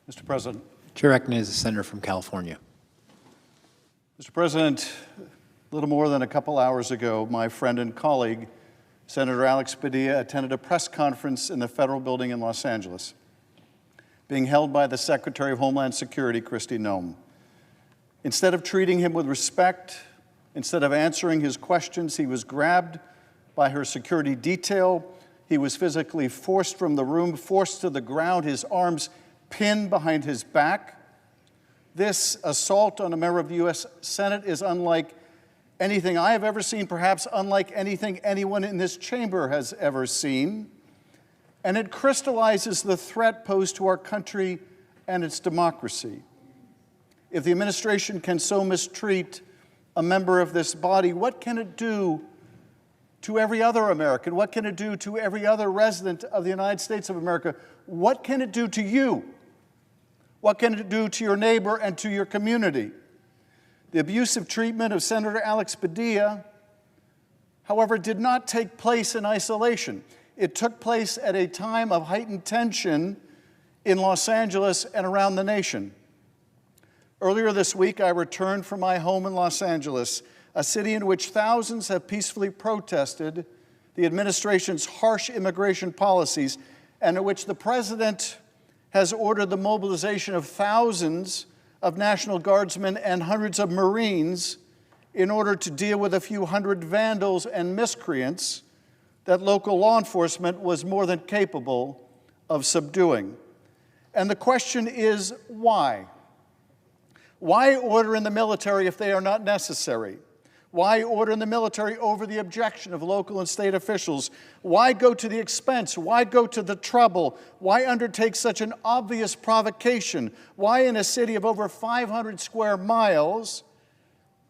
Mr. President. Chair recognizes the senator from California. Mr. President, a little more than a couple hours ago, my friend and colleague, Senator Alex Padilla, attended a press conference in the federal building in Los Angeles, being held by the Secretary of Homeland Security, Kristi Noem. Instead of treating him with respect, instead of answering his questions, he was grabbed by her security detail. He was physically forced from the room, forced to the ground, his arms pinned behind his back. This assault on a member of the U.S. Senate is unlike anything I have ever seen, perhaps unlike anything anyone in this chamber has ever seen. And it crystallizes the threat posed to our country and its democracy. If the administration can so mistreat a member of this body, what can it do to every other American? What can it do to every other resident of the United States of America? What can it do to you? What can it do to your neighbor and to your community? The abusive treatment of Senator Alex Padilla, however, did not take place in isolation. It took place at a time of heightened tension in Los Angeles and around the nation. Earlier this week, I returned from my home in Los Angeles, a city in which thousands have peacefully protested the administration's harsh immigration policies, and in which the president has ordered the mobilization of thousands of National Guardsmen and hundreds of Marines in order to deal with a few hundred vandals and miscreants that local law enforcement was more than capable of subduing. And the question is, why? Why order in the military if they are not necessary? Why order in the military over the objection of local and state officials? Why go to the expense? Why go to the trouble? Why undertake such an obvious provocation? Why, in a city of over 500 square miles,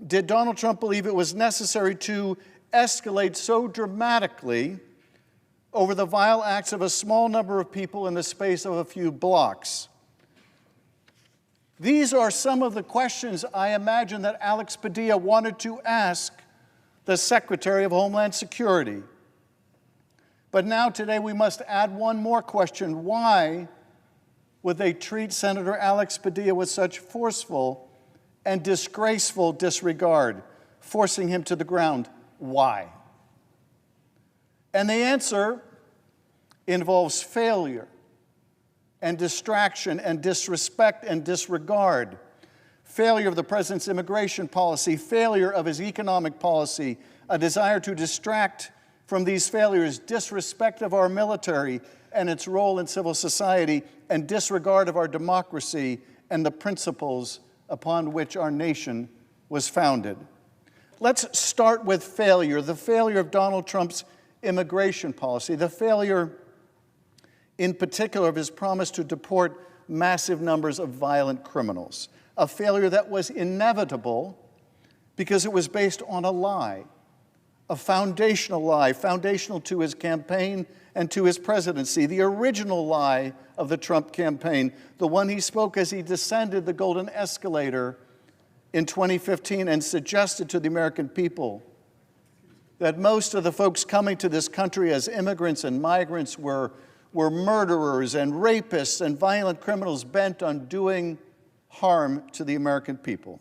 did Donald Trump believe it was necessary to escalate so dramatically over the vile acts of a small number of people in the space of a few blocks? These are some of the questions I imagine that Alex Padilla wanted to ask the Secretary of Homeland Security. But now today we must add one more question. Why would they treat Senator Alex Padilla with such forceful and disgraceful disregard, forcing him to the ground? Why? And the answer involves failure and distraction and disrespect and disregard. Failure of the president's immigration policy, failure of his economic policy, a desire to distract from these failures, disrespect of our military and its role in civil society, and disregard of our democracy and the principles upon which our nation was founded. Let's start with failure, the failure of Donald Trump's immigration policy, the failure in particular of his promise to deport massive numbers of violent criminals, a failure that was inevitable because it was based on a lie, a foundational lie, foundational to his campaign and to his presidency, the original lie of the Trump campaign, the one he spoke as he descended the golden escalator in 2015 and suggested to the American people that most of the folks coming to this country as immigrants and migrants were murderers and rapists and violent criminals bent on doing harm to the American people.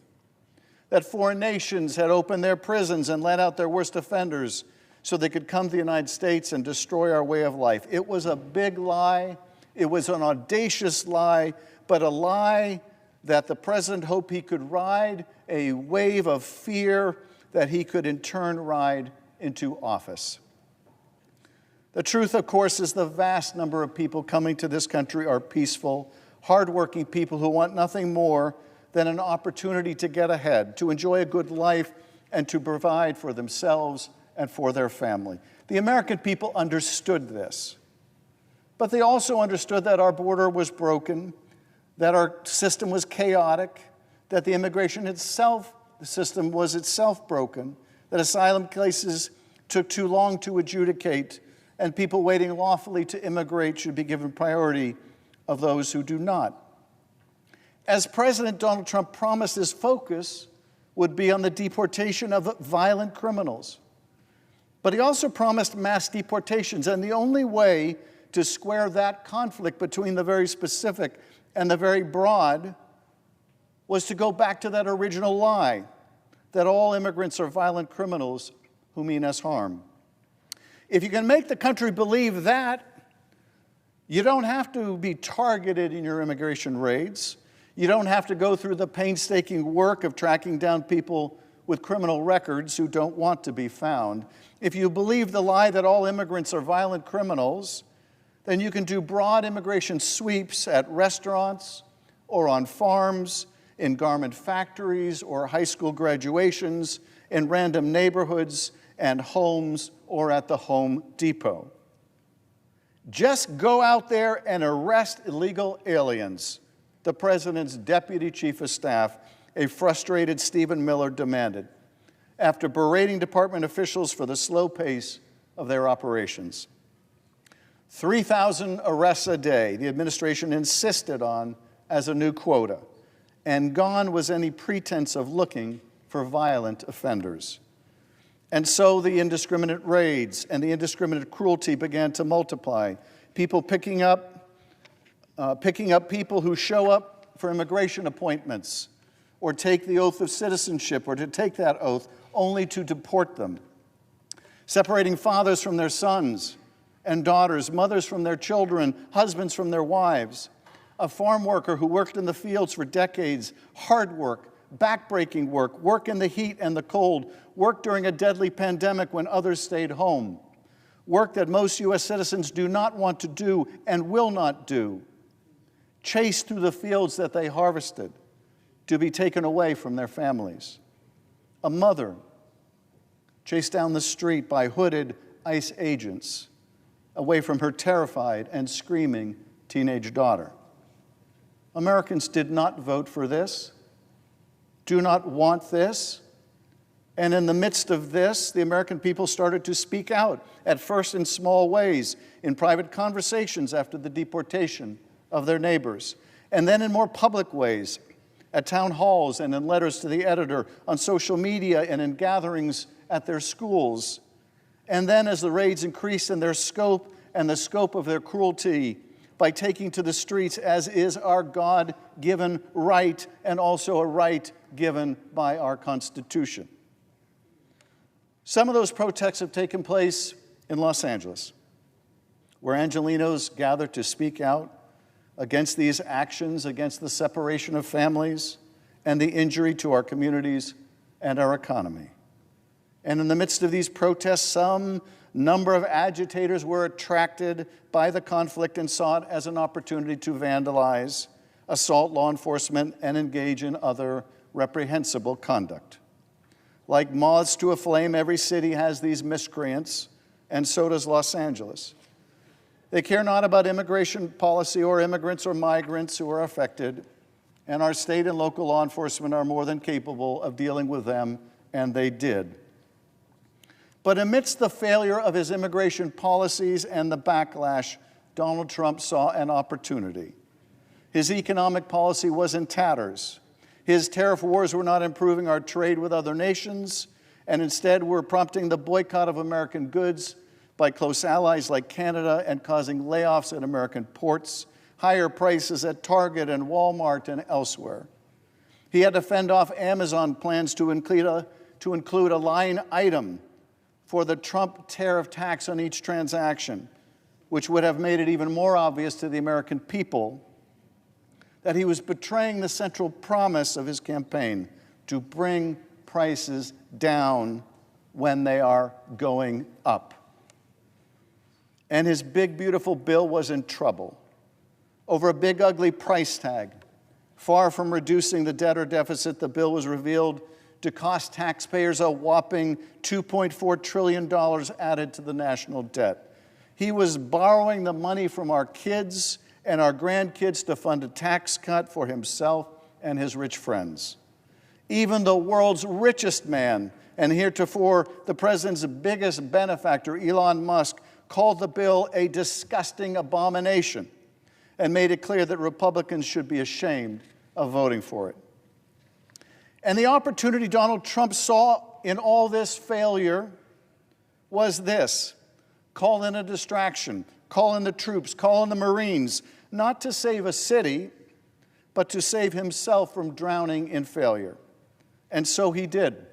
That foreign nations had opened their prisons and let out their worst offenders so they could come to the United States and destroy our way of life. It was a big lie. It was an audacious lie, but a lie that the president hoped he could ride a wave of fear that he could in turn ride into office. The truth, of course, is the vast number of people coming to this country are peaceful, hardworking people who want nothing more than an opportunity to get ahead, to enjoy a good life, and to provide for themselves and for their family. The American people understood this, but they also understood that our border was broken, that our system was chaotic, that the immigration itself, the system was itself broken, that asylum cases took too long to adjudicate, and people waiting lawfully to immigrate should be given priority of those who do not. As President Donald Trump promised, his focus would be on the deportation of violent criminals. But he also promised mass deportations, and the only way to square that conflict between the very specific and the very broad was to go back to that original lie that all immigrants are violent criminals who mean us harm. If you can make the country believe that, you don't have to be targeted in your immigration raids. You don't have to go through the painstaking work of tracking down people with criminal records who don't want to be found. If you believe the lie that all immigrants are violent criminals, then you can do broad immigration sweeps at restaurants or on farms, in garment factories or high school graduations, in random neighborhoods and homes, or at the Home Depot. Just go out there and arrest illegal aliens, the president's deputy chief of staff, a frustrated Stephen Miller, demanded, after berating department officials for the slow pace of their operations. 3,000 arrests a day, the administration insisted on as a new quota, and gone was any pretense of looking for violent offenders. And so the indiscriminate raids and the indiscriminate cruelty began to multiply. People picking up people who show up for immigration appointments or take the oath of citizenship or to take that oath only to deport them. Separating fathers from their sons and daughters, mothers from their children, husbands from their wives. A farm worker who worked in the fields for decades, hard work, backbreaking work, work in the heat and the cold, work during a deadly pandemic when others stayed home, work that most U.S. citizens do not want to do and will not do, chased through the fields that they harvested to be taken away from their families. A mother chased down the street by hooded ICE agents away from her terrified and screaming teenage daughter. Americans did not vote for this, do not want this, and in the midst of this, the American people started to speak out, at first in small ways, in private conversations after the deportation of their neighbors, and then in more public ways, at town halls and in letters to the editor, on social media and in gatherings at their schools. And then as the raids increased in their scope and the scope of their cruelty, by taking to the streets, as is our God-given right and also a right given by our Constitution. Some of those protests have taken place in Los Angeles, where Angelenos gathered to speak out against these actions, against the separation of families and the injury to our communities and our economy. And in the midst of these protests, some number of agitators were attracted by the conflict and saw it as an opportunity to vandalize, assault law enforcement, and engage in other reprehensible conduct. Like moths to a flame, every city has these miscreants, and so does Los Angeles. They care not about immigration policy or immigrants or migrants who are affected, and our state and local law enforcement are more than capable of dealing with them, and they did. But amidst the failure of his immigration policies and the backlash, Donald Trump saw an opportunity. His economic policy was in tatters. His tariff wars were not improving our trade with other nations, and instead were prompting the boycott of American goods by close allies like Canada and causing layoffs at American ports, higher prices at Target and Walmart and elsewhere. He had to fend off Amazon plans to include a line item for the Trump tariff tax on each transaction, which would have made it even more obvious to the American people that he was betraying the central promise of his campaign to bring prices down when they are going up. And his big, beautiful bill was in trouble over a big, ugly price tag. Far from reducing the debt or deficit, the bill was revealed to cost taxpayers a whopping $2.4 trillion added to the national debt. He was borrowing the money from our kids and our grandkids to fund a tax cut for himself and his rich friends. Even the world's richest man, and heretofore the president's biggest benefactor, Elon Musk, called the bill a disgusting abomination and made it clear that Republicans should be ashamed of voting for it. And the opportunity Donald Trump saw in all this failure was this: call in a distraction, call in the troops, call in the Marines, not to save a city, but to save himself from drowning in failure. And so he did.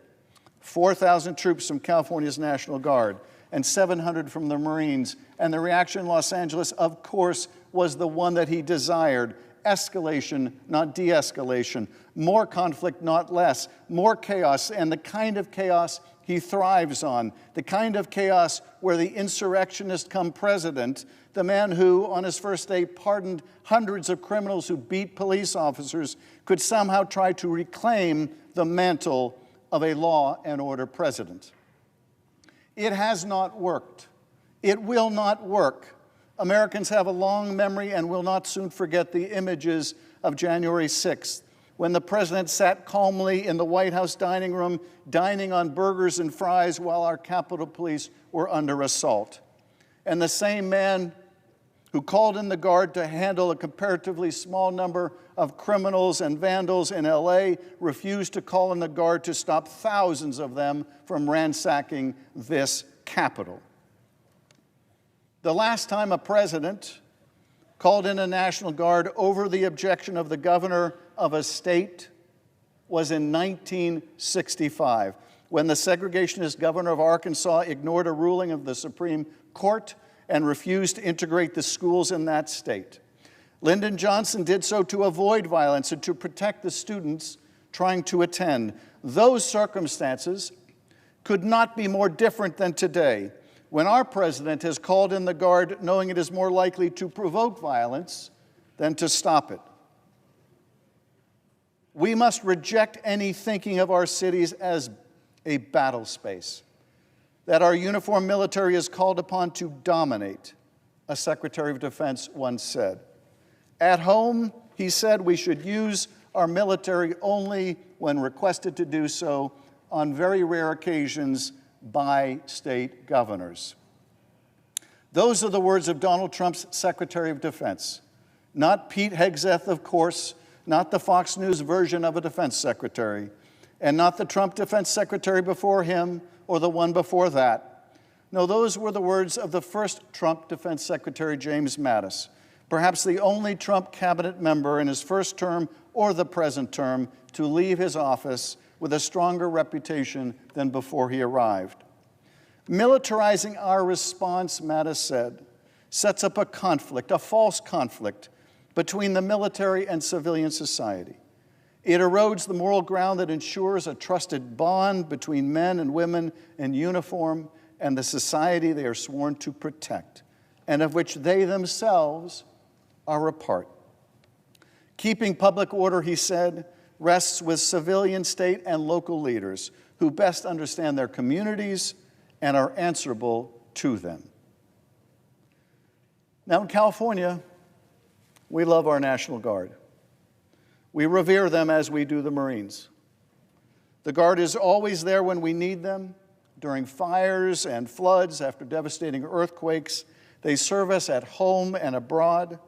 4,000 troops from California's National Guard and 700 from the Marines. And the reaction in Los Angeles, of course, was the one that he desired. Escalation, not de-escalation. More conflict, not less. More chaos, and the kind of chaos he thrives on. The kind of chaos where the insurrectionist come president, the man who, on his first day, pardoned hundreds of criminals who beat police officers, could somehow try to reclaim the mantle of a law and order president. It has not worked. It will not work. Americans have a long memory and will not soon forget the images of January 6th, when the president sat calmly in the White House dining room, dining on burgers and fries while our Capitol Police were under assault. And the same man who called in the Guard to handle a comparatively small number of criminals and vandals in LA refused to call in the Guard to stop thousands of them from ransacking this Capitol. The last time a president called in a National Guard over the objection of the governor of a state was in 1965, when the segregationist governor of Arkansas ignored a ruling of the Supreme Court and refused to integrate the schools in that state. Lyndon Johnson did so to avoid violence and to protect the students trying to attend. Those circumstances could not be more different than today, when our president has called in the Guard knowing it is more likely to provoke violence than to stop it. We must reject any thinking of our cities as a battle space, that our uniformed military is called upon to dominate, a Secretary of Defense once said. At home, he said, we should use our military only when requested to do so, on very rare occasions by state governors. Those are the words of Donald Trump's Secretary of Defense, not Pete Hegseth, of course, not the Fox News version of a defense secretary, and not the Trump defense secretary before him or the one before that. No, those were the words of the first Trump defense secretary, James Mattis, perhaps the only Trump cabinet member in his first term or the present term to leave his office with a stronger reputation than before he arrived. Militarizing our response, Mattis said, sets up a conflict, a false conflict, between the military and civilian society. It erodes the moral ground that ensures a trusted bond between men and women in uniform and the society they are sworn to protect, and of which they themselves are a part. Keeping public order, he said, rests with civilian, state, and local leaders who best understand their communities and are answerable to them. Now, in California, we love our National Guard. We revere them as we do the Marines. The Guard is always there when we need them. During fires and floods, after devastating earthquakes, they serve us at home and abroad,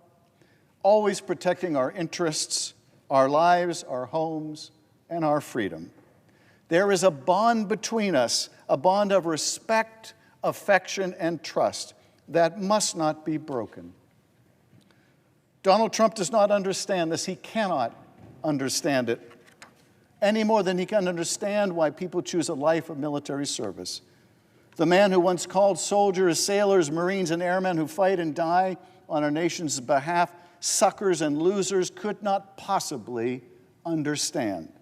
always protecting our interests, our lives, our homes, and our freedom. There is a bond between us, a bond of respect, affection, and trust that must not be broken. Donald Trump does not understand this. He cannot understand it any more than he can understand why people choose a life of military service. The man who once called soldiers, sailors, Marines, and airmen who fight and die on our nation's behalf suckers and losers could not possibly understand.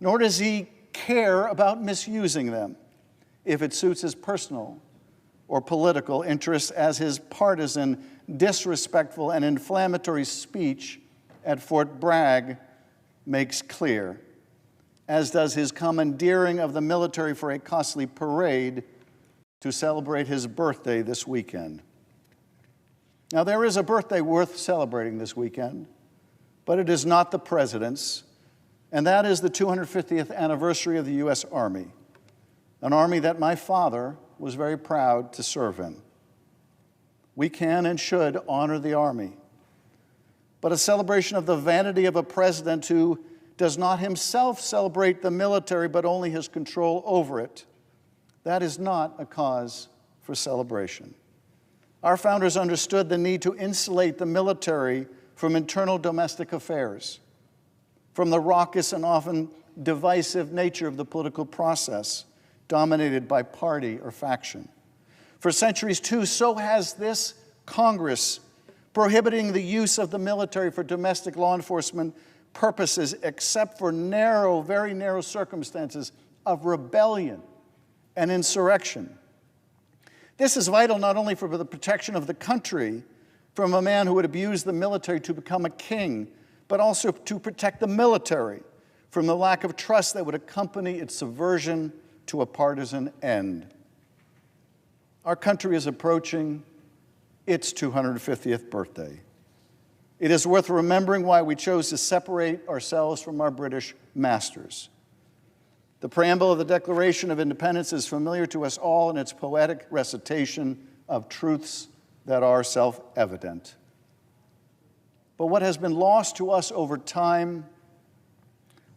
Nor does he care about misusing them if it suits his personal or political interests, as his partisan, disrespectful, and inflammatory speech at Fort Bragg makes clear, as does his commandeering of the military for a costly parade to celebrate his birthday this weekend. Now, there is a birthday worth celebrating this weekend, but it is not the president's, and that is the 250th anniversary of the U.S. Army, an army that my father was very proud to serve in. We can and should honor the Army, but a celebration of the vanity of a president who does not himself celebrate the military but only his control over it, that is not a cause for celebration. Our founders understood the need to insulate the military from internal domestic affairs. from the raucous and often divisive nature of the political process, dominated by party or faction. For centuries, too, so has this Congress, prohibiting the use of the military for domestic law enforcement purposes, except for narrow, very narrow circumstances of rebellion and insurrection. This is vital not only for the protection of the country from a man who would abuse the military to become a king, but also to protect the military from the lack of trust that would accompany its subversion to a partisan end. Our country is approaching its 250th birthday. It is worth remembering why we chose to separate ourselves from our British masters. The preamble of the Declaration of Independence is familiar to us all in its poetic recitation of truths that are self-evident. But what has been lost to us over time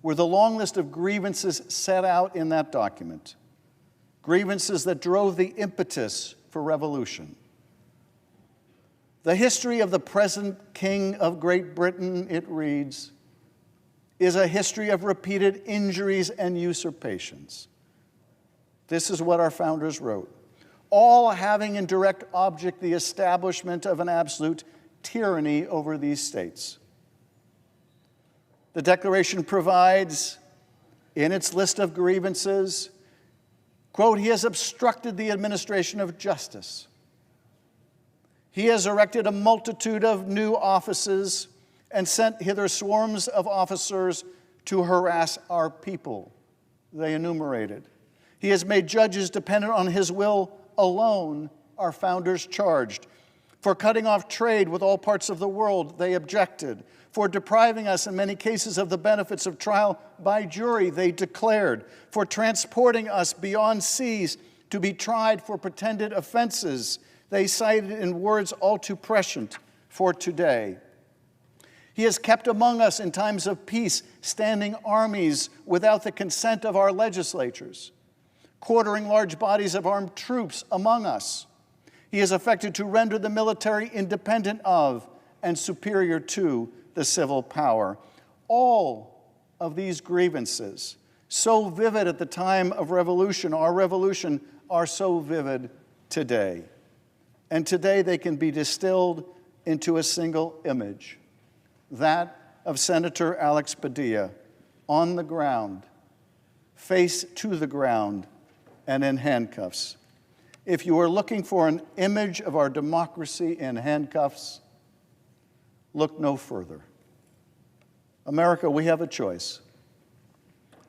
were the long list of grievances set out in that document, grievances that drove the impetus for revolution. The history of the present King of Great Britain, it reads, is a history of repeated injuries and usurpations. This is what our founders wrote, all having in direct object the establishment of an absolute tyranny over these states. The Declaration provides, in its list of grievances, quote, he has obstructed the administration of justice. He has erected a multitude of new offices and sent hither swarms of officers to harass our people, they enumerated. He has made judges dependent on his will alone, our founders charged. For cutting off trade with all parts of the world, they objected. For depriving us in many cases of the benefits of trial by jury, they declared. For transporting us beyond seas to be tried for pretended offenses, they cited in words all too prescient for today. He has kept among us in times of peace standing armies without the consent of our legislatures, quartering large bodies of armed troops among us. He has affected to render the military independent of and superior to the civil power. All of these grievances, so vivid at the time of revolution, our revolution, are so vivid today. And today they can be distilled into a single image, that of Senator Alex Padilla on the ground, face to the ground, and in handcuffs. If you are looking for an image of our democracy in handcuffs, look no further. America, we have a choice.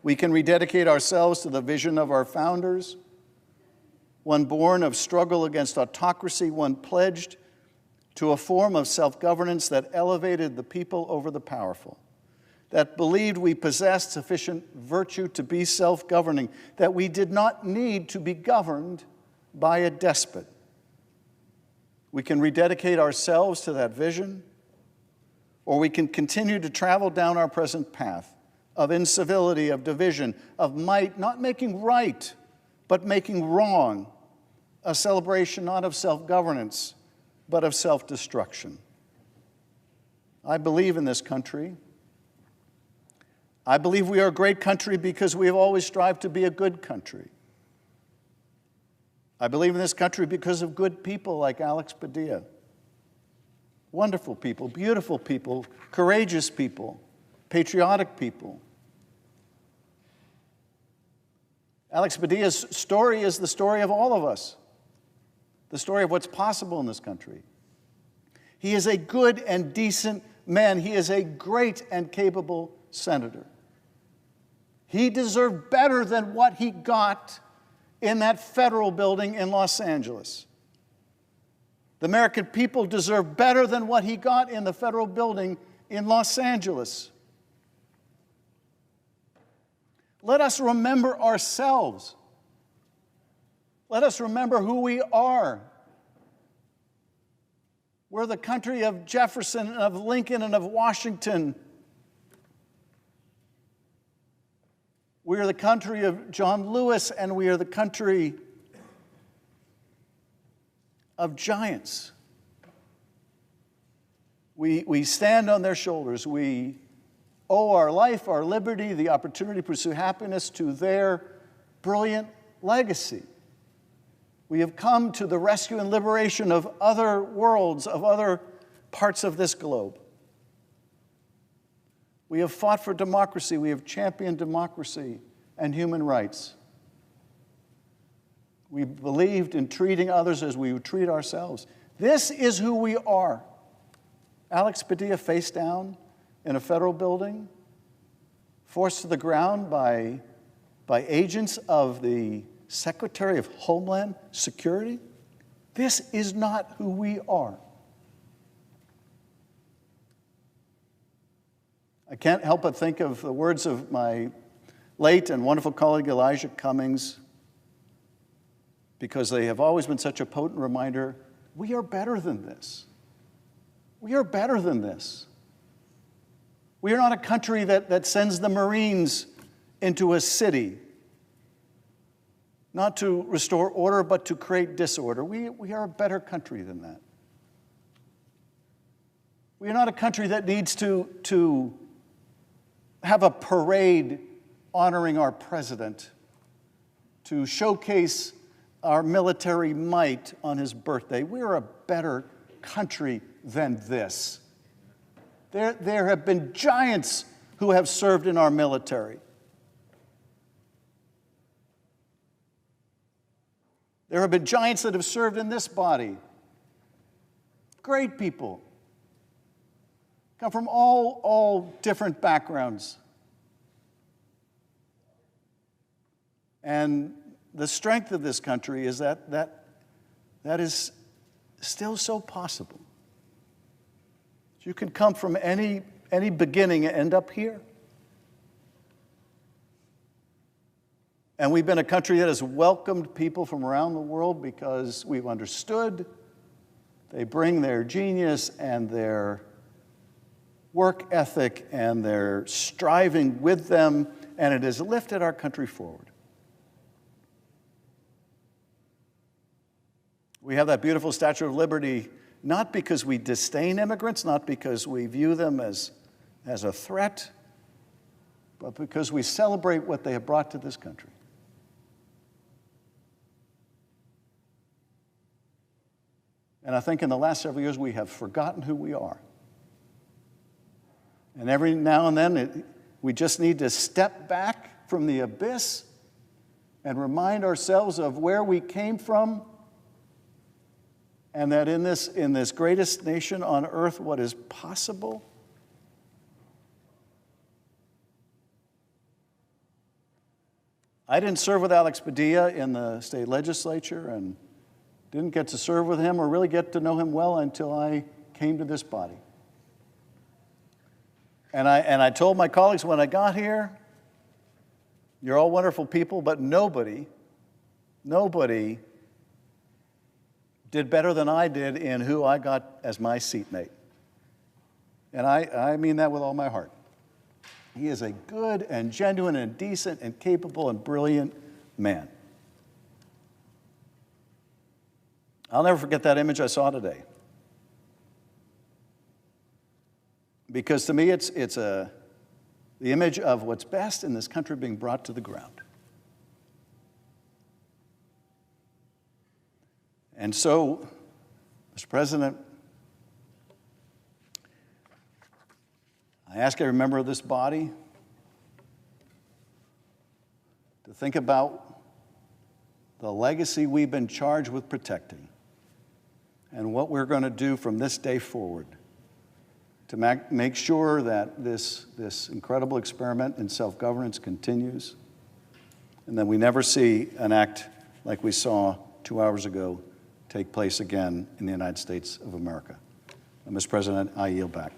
We can rededicate ourselves to the vision of our founders, one born of struggle against autocracy, one pledged to a form of self-governance that elevated the people over the powerful, that believed we possessed sufficient virtue to be self-governing, that we did not need to be governed by a despot. We can rededicate ourselves to that vision, or we can continue to travel down our present path of incivility, of division, of might, not making right, but making wrong, a celebration not of self-governance, but of self-destruction. I believe in this country. I believe we are a great country because we have always strived to be a good country. I believe in this country because of good people like Alex Padilla. Wonderful people, beautiful people, courageous people, patriotic people. Alex Padilla's story is the story of all of us, the story of what's possible in this country. He is a good and decent man. He is a great and capable senator. He deserved better than what he got in that federal building in Los Angeles. The American people deserve better than what he got in the federal building in Los Angeles. Let us remember ourselves. Let us remember who we are. We're the country of Jefferson and of Lincoln and of Washington. We are the country of John Lewis, and we are the country of giants. We stand on their shoulders. We owe our life, our liberty, the opportunity to pursue happiness to their brilliant legacy. We have come to the rescue and liberation of other worlds, of other parts of this globe. We have fought for democracy. We have championed democracy and human rights. We believed in treating others as we would treat ourselves. This is who we are. Alex Padilla face down in a federal building, forced to the ground by agents of the Secretary of Homeland Security. This is not who we are. I can't help but think of the words of my late and wonderful colleague Elijah Cummings, because they have always been such a potent reminder, we are better than this. We are better than this. We are not a country that sends the Marines into a city, not to restore order, but to create disorder. We are a better country than that. We are not a country that needs to have a parade honoring our president, to showcase our military might on his birthday. We are a better country than this. There have been giants who have served in our military. There have been giants that have served in this body. Great people. Come from all different backgrounds. And the strength of this country is that is still so possible. You can come from any beginning and end up here. And we've been a country that has welcomed people from around the world because we've understood they bring their genius and their work ethic and their striving with them, and it has lifted our country forward. We have that beautiful Statue of Liberty, not because we disdain immigrants, not because we view them as a threat, but because we celebrate what they have brought to this country. And I think in the last several years we have forgotten who we are. And every now and then we just need to step back from the abyss and remind ourselves of where we came from, and that in this greatest nation on earth, what is possible. I didn't serve with Alex Padilla in the state legislature and didn't get to serve with him or really get to know him well until I came to this body. And I told my colleagues when I got here, you're all wonderful people, but nobody did better than I did in who I got as my seatmate. And I mean that with all my heart. He is a good and genuine and decent and capable and brilliant man. I'll never forget that image I saw today. Because to me, it's the image of what's best in this country being brought to the ground. And so, Mr. President, I ask every member of this body to think about the legacy we've been charged with protecting and what we're going to do from this day forward to make sure that this incredible experiment in self-governance continues, and that we never see an act like we saw 2 hours ago take place again in the United States of America. And Mr. President, I yield back.